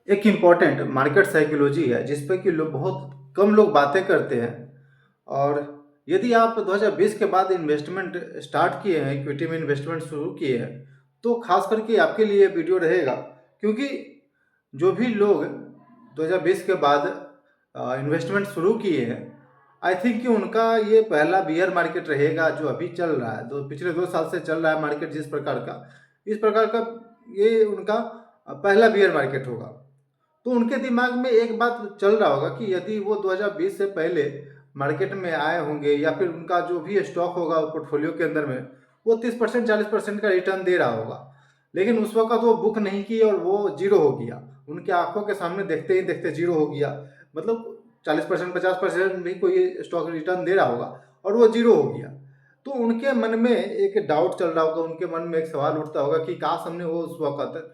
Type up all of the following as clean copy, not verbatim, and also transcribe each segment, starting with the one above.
एक important market psychology है जिस पे कि लोग बहुत कम लोग बातें करते हैं। और यदि आप 2020 के बाद इन्वेस्टमेंट स्टार्ट किए हैं, इक्विटी में इन्वेस्टमेंट शुरू किए हैं, तो खास करके आपके लिए वीडियो रहेगा। क्योंकि जो भी लोग 2020 के बाद इन्वेस्टमेंट शुरू किए हैं, आई थिंक कि उनका ये पहला बियर मार्केट रहेगा जो अभी चल रहा है। पिछले 2 साल से चल रहा है मार्केट जिस प्रकार का, इस प्रकार का ये उनका पहला बियर मार्केट होगा। तो उनके दिमाग में एक बात चल रहा होगा कि यदि वो 2020 से पहले मार्केट में आए होंगे या फिर उनका जो भी स्टॉक होगा पोर्टफोलियो के अंदर में, वो 30% 40% का रिटर्न दे रहा होगा। लेकिन उस वक्त वो बुक नहीं की और वो जीरो हो गया। उनके आंखों के सामने देखते ही देखते जीरो हो गया। मतलब 40% 50% भी कोई स्टॉक रिटर्न दे रहा होगा और वो जीरो हो गया। तो उनके मन में एक डाउट चल रहा होगा, उनके मन में एक सवाल उठता होगा कि काश हमने वो उस वक्त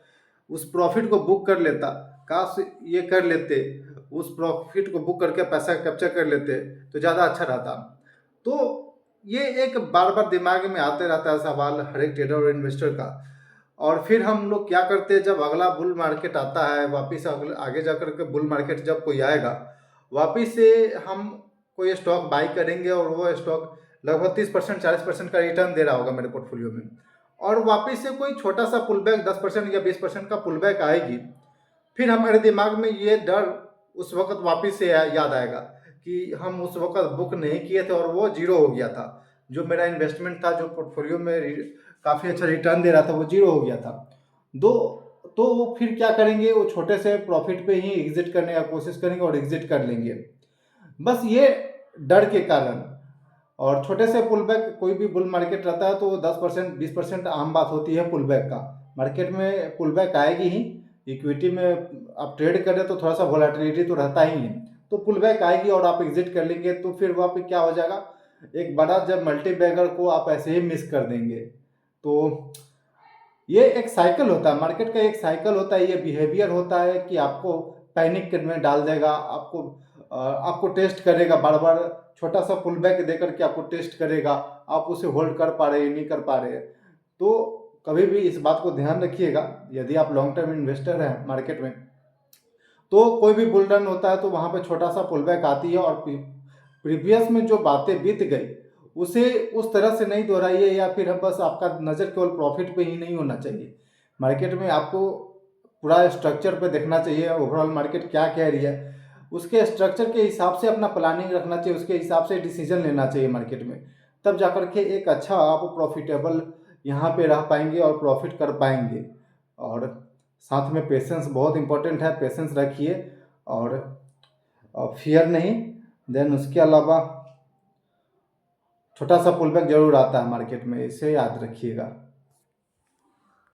उस प्रॉफिट को बुक कर लेता, काश ये कर लेते, उस प्रॉफिट को बुक करके पैसा कैप्चर कर लेते तो ज़्यादा अच्छा रहता। तो ये एक बार बार दिमाग में आते रहता है सवाल हर एक ट्रेडर और इन्वेस्टर का। और फिर हम लोग क्या करते हैं, जब अगला बुल मार्केट आता है, वापस आगे जाकर के बुल मार्केट जब कोई आएगा, वापस से हम कोई स्टॉक बाई करेंगे और वो स्टॉक लगभग 30% 40% का रिटर्न दे रहा होगा मेरे पोर्टफोलियो में। और वापस से कोई छोटा सा पुल बैक 10% या 20% का पुल बैक आएगी। फिर हमारे दिमाग में ये डर उस वक्त वापस से याद आएगा कि हम उस वक्त बुक नहीं किए थे और वो जीरो हो गया था। जो मेरा इन्वेस्टमेंट था, जो पोर्टफोलियो में काफ़ी अच्छा रिटर्न दे रहा था, वो जीरो हो गया था। दो तो वो फिर क्या करेंगे, वो छोटे से प्रॉफिट पे ही एग्जिट करने की कोशिश करेंगे और एग्जिट कर लेंगे, बस ये डर के कारण। और छोटे से पुल बैक, कोई भी बुल मार्केट रहता है तो 10% 20% आम बात होती है पुल बैक का। मार्केट में पुल बैक आएगी ही। इक्विटी में आप ट्रेड करें तो थोड़ा सा वोलेटिलिटी तो रहता ही है। तो पुल बैक आएगी और आप एग्जिट कर लेंगे तो फिर वहाँ पे क्या हो जाएगा, एक बड़ा जब मल्टी बैगर को आप ऐसे ही मिस कर देंगे। तो ये एक साइकिल होता है, मार्केट का एक साइकिल होता है, ये बिहेवियर होता है कि आपको पैनिक में डाल देगा, आपको टेस्ट करेगा बार बार। छोटा सा पुल बैक देकर के आपको टेस्ट करेगा, आप उसे होल्ड कर पा रहे नहीं कर पा रहे। तो कभी भी इस बात को ध्यान रखिएगा, यदि आप लॉन्ग टर्म इन्वेस्टर हैं मार्केट में, तो कोई भी बुल रन होता है तो वहाँ पे छोटा सा पुल बैक आती है और प्रीवियस में जो बातें बीत गई उसे उस तरह से नहीं दोहराइए, या फिर हम बस आपका नज़र केवल प्रॉफिट पे ही नहीं होना चाहिए। मार्केट में आपको पूरा स्ट्रक्चर पे देखना चाहिए, ओवरऑल मार्केट क्या कह रही है, उसके स्ट्रक्चर के हिसाब से अपना प्लानिंग रखना चाहिए, उसके हिसाब से डिसीजन लेना चाहिए मार्केट में। तब जाकर के एक अच्छा आप प्रॉफिटेबल यहाँ पे रह पाएंगे और प्रॉफिट कर पाएंगे। और साथ में पेशेंस बहुत इंपॉर्टेंट है, पेशेंस रखिए और फियर नहीं। देन उसके अलावा छोटा सा पुल बैक जरूर आता है मार्केट में, इसे याद रखिएगा।